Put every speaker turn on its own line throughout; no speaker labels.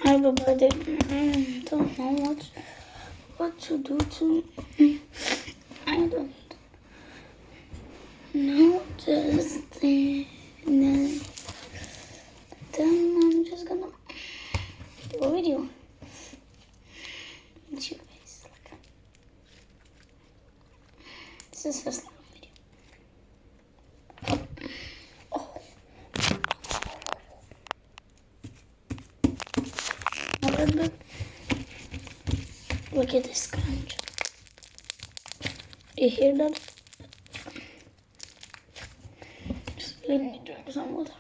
I have a birthday. Don't know what to do to. I don't know. Just then I'm just gonna do a video with you guys. This is just a video. Oh. Look at this crunch. You hear that? Just let me drink some water.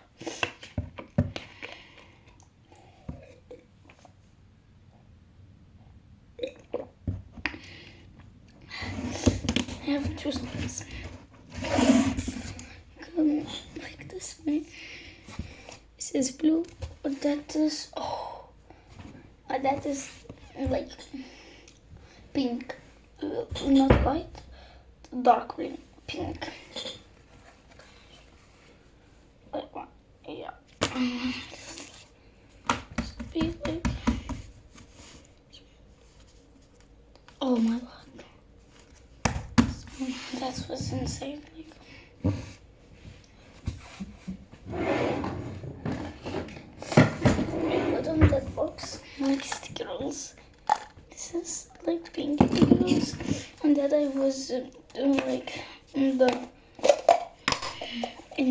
I have two spoons. Come like this one. This is blue, but that is that is like pink, not white, dark green, pink. Yeah. Be like, oh my god, that was insane. Put on that box like stickers. This is like pink stickers, and that I was doing like and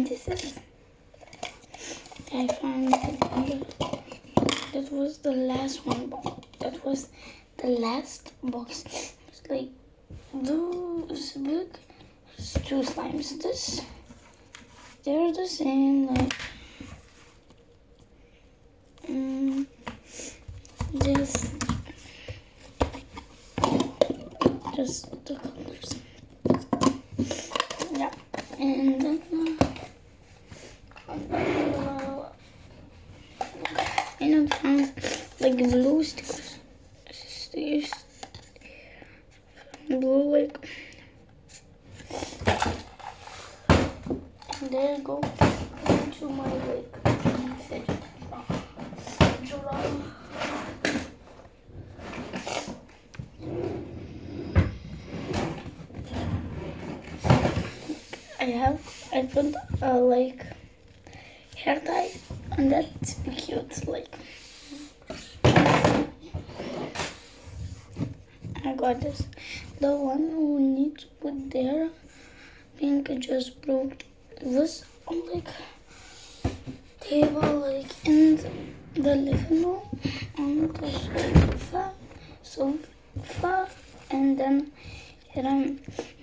this is. I found that was the last one. That was the last box. It's like those big two slimes. They're the same. Like just the colors. Yeah, and then. And I found like blue stickers. Blue like. And there you go into my like drawer. I put like hair tie, and that's cute. Like I got this. The one who need to put there, pink just broke. It was on like table, like in the living room, on the sofa, and then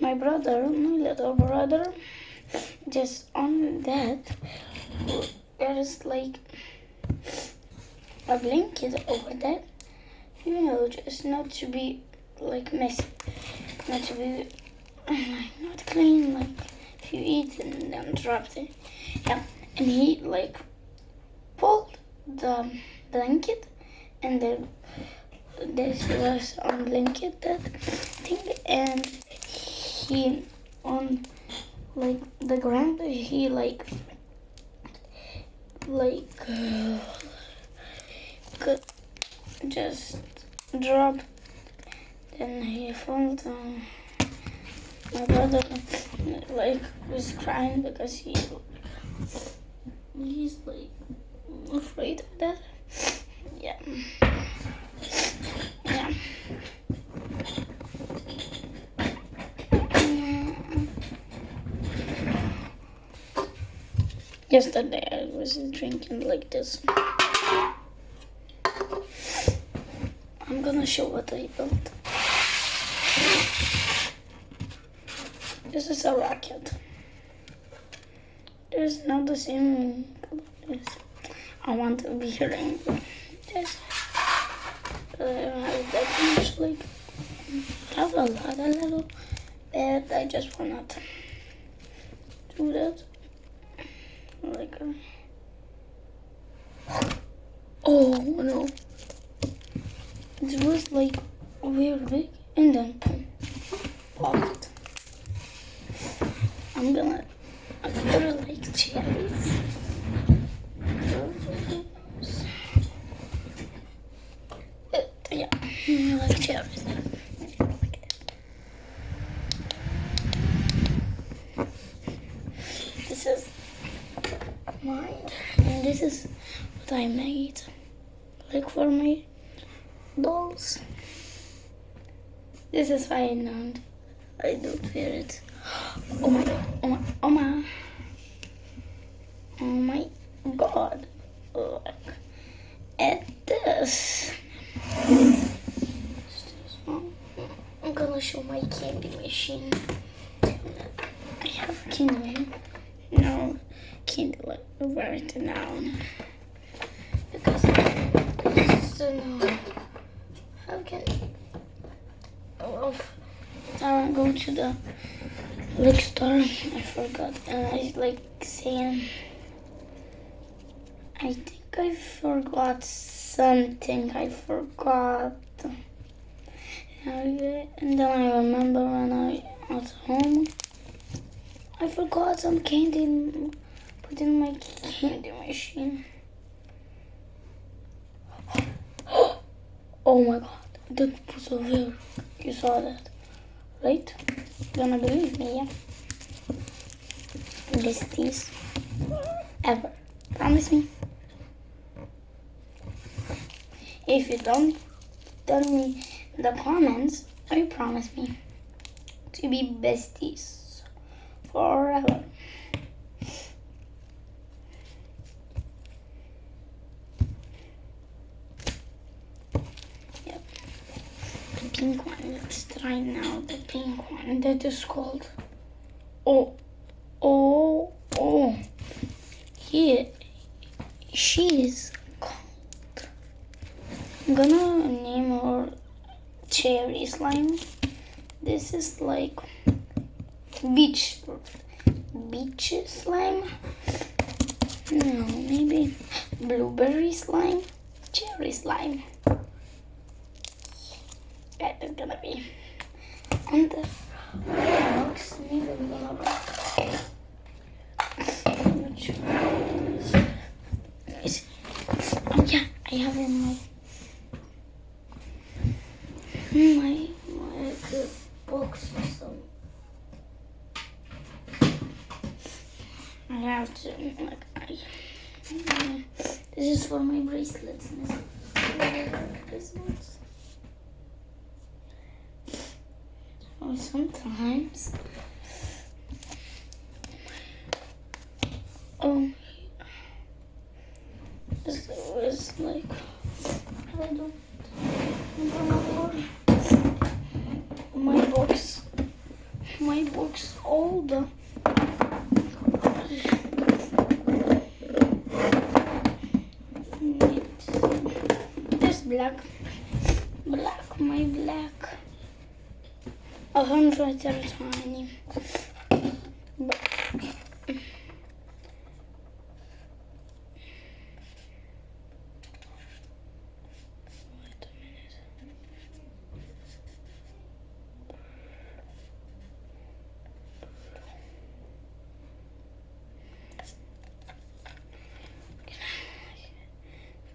my little brother, just on that, there is like a blanket over that, just not to be like messy, not to be not clean, like if you eat and then drop it. Yeah, and he like pulled the blanket, and then this was on blanket, that thing, and he on like the ground, he like could just drop. Then he found my brother like was crying because he's like afraid of that. Yeah. Yesterday I was drinking like this. I'm gonna show what I built. This is a racket. There's not the same color. I want to be rainbow. This. I have that much, like, I have a little, but I just wanna do that. Like, oh no. It was like weird big, and then popped. I'm gonna put like cherries. Like cherries. This is mine, and this is what I made, like for my dolls. This is fine, and I don't fear it. Oh my god! Oh my god! Look at this. I'm gonna show my candy machine. I have candy. No candy right now because how can I go to the liquor store? I forgot, and I like saying I think I forgot something. I forgot. And then I remember when I was home, I forgot some candy put in my candy machine. Oh my god, that was so weird. You saw that, right? Gonna believe me, yeah? Besties ever. Promise me. If you don't tell me in the comments, you promise me to be besties forever. Yep. The pink one. Let's try now the pink one. That is called. Here, she is called. I'm gonna name her Cherry Slime. This is like beach slime. No, maybe blueberry slime, cherry slime. That is gonna be on the box. Maybe I'm gonna. Oh yeah, I have in my box or something. I have to this is for my bracelets. Oh, sometimes this is like I don't remember my box all the this black, my black 100 are tiny. But wait a minute.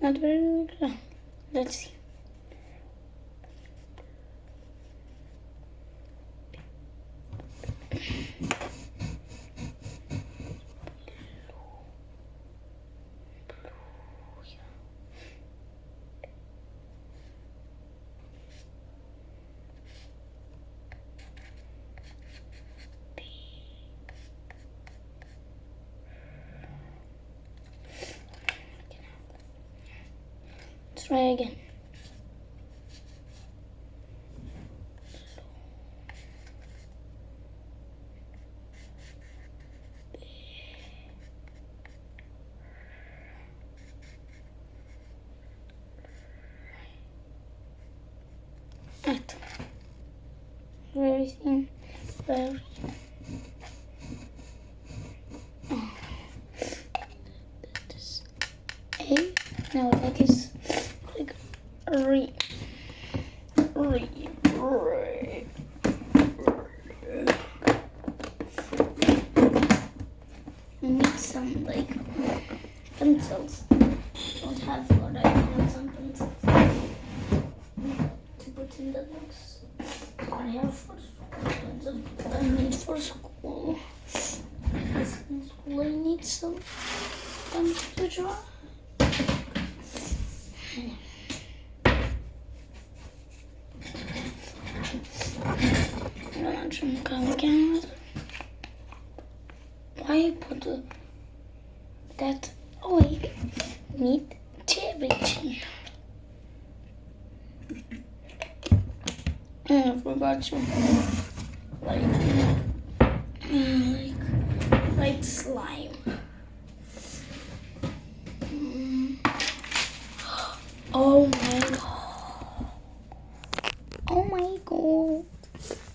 Not very good. Let's see. Try again. Everything very that is A. No, that is like re. I need some like pencils. Don't have what I want some pencils. have for school. I need for school. In school I need some things to draw. I'm gonna drink again. Why I put that? Oh, I need cherry. I forgot to like slime. Oh my god! Oh my god!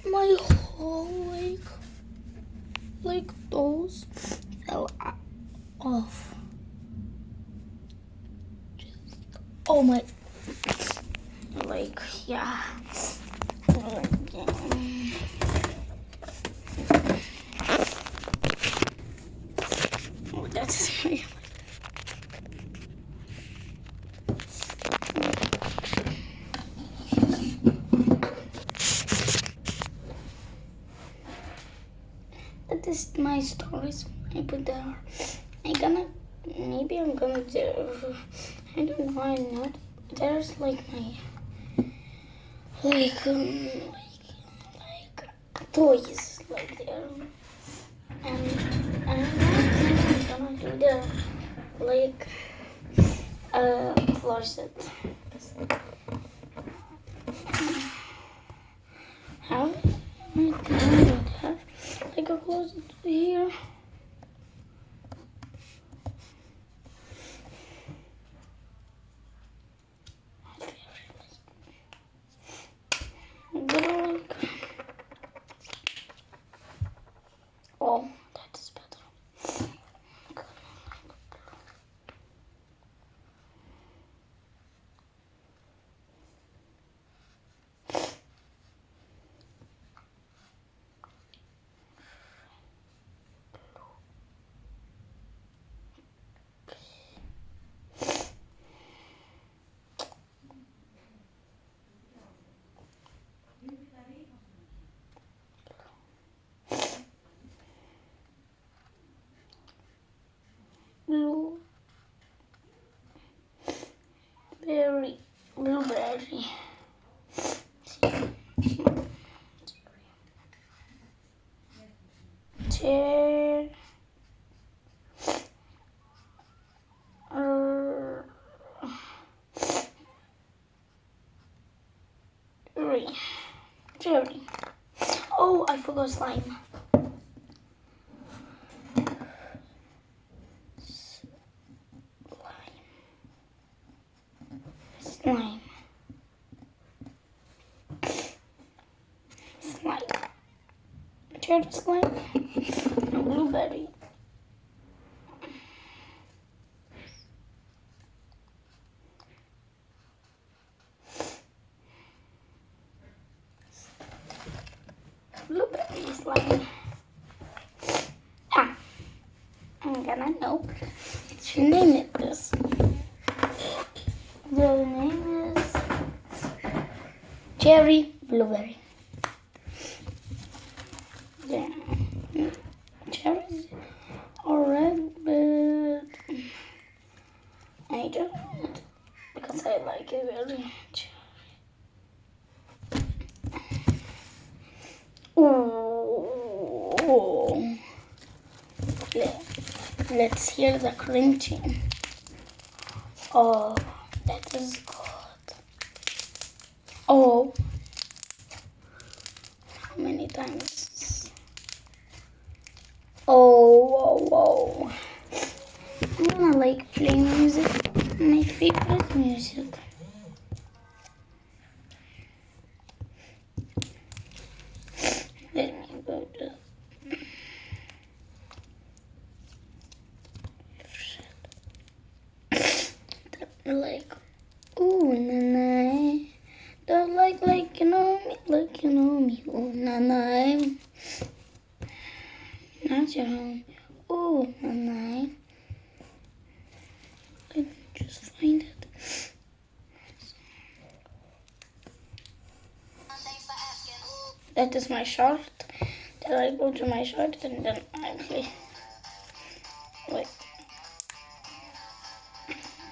My whole like those fell off. Oh my! Like yeah. Oh, that's really. That is my stories. I put there. Maybe I'm gonna do. I don't know. I'm not. There's like my like toys like there, and I think I'm gonna do the like closet. How I don't have like a closet here. Oh, that is better. Blueberry. Cherry. Cherry. Oh, I forgot slime. Slime. Cherry slime. Blueberry. Blueberry slime. Ah, I'm gonna know. What your name is this? The name is Cherry Blueberry. Yeah. Cherries are red, but I don't want it because I like it very much. Ooh. Let's hear the crunching. Oh, that is good. Oh, how many times? Oh. I'm gonna like play music. My favorite music. Let me go to. Like, ooh, na. Don't like you know me, ooh, na. Not your home, ooh, na. Let me just find it. that is my short. Then I go to my short and then I play.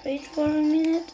Wait for a minute.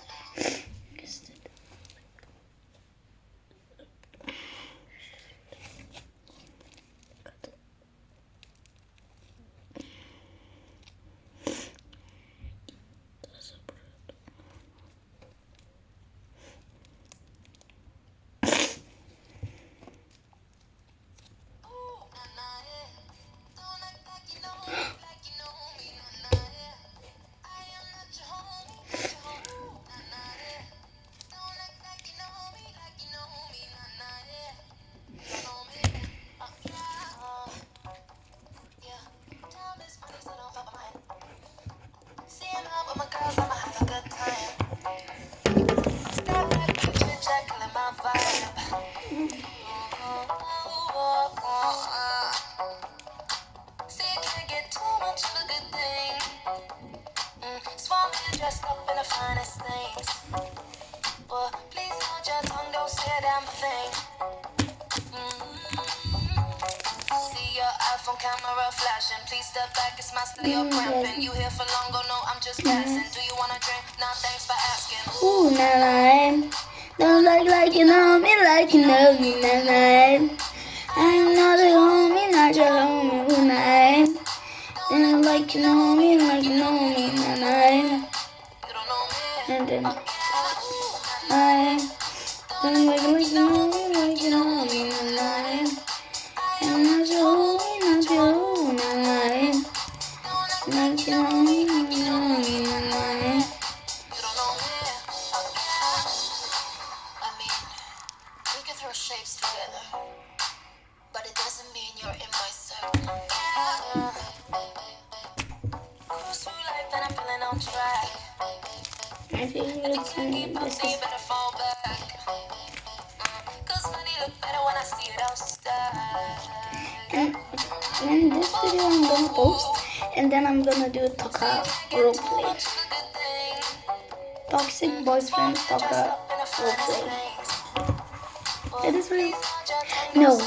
Dressed up in the finest things. But please hold your tongue, don't say a damn thing. See your iPhone camera flashing. Please step back, it's my style, you're cramping. You here for long, go no, I'm just passing. Do you wanna drink? Nah, thanks for asking. Ooh, nah, don't like you know me, like you know me, nah. I'm not a homie, not your homie, ooh, nah. Don't like you know me, like you know me, nah. And then I don't like you know me, like you know me, nah. I'm not your homie, not your homie, nah. Like you know me, like you know me, nah. I mean, we can throw shapes together, but it doesn't mean you're in my circle. Cruise through life and I'm feeling on track. My favorite song is this. And in this video I'm gonna post, and then I'm gonna do Taka roleplay. Toxic boyfriend Taka roleplay. It is real. No,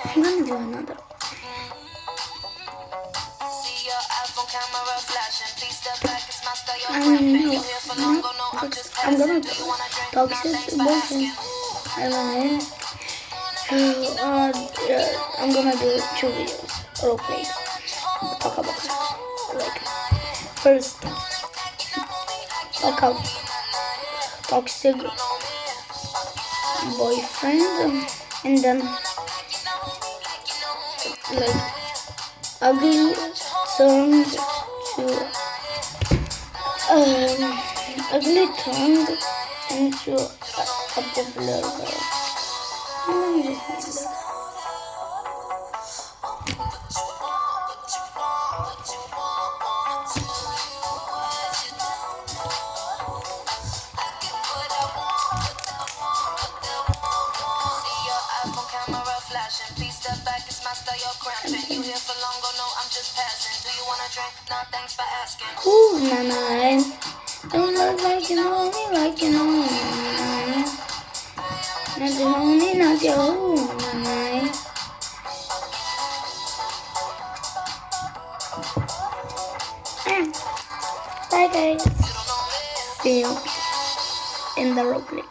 I'm gonna do another. I'm gonna do toxic boyfriend. I'm gonna do 2 videos, roleplays. Talk about like first talk about toxic boyfriend, and then like ugly turned to ugly turned into a popular girl. Let me just find that. Please step back, it's my style, you're cramping. You here for long, go no, I'm just passing. Do you wanna drink? Nah, thanks for asking. Ooh, nah, don't look like you know me, like you know me, nah. Not your homie, not your homie, nah. Bye guys. See you in the roleplay.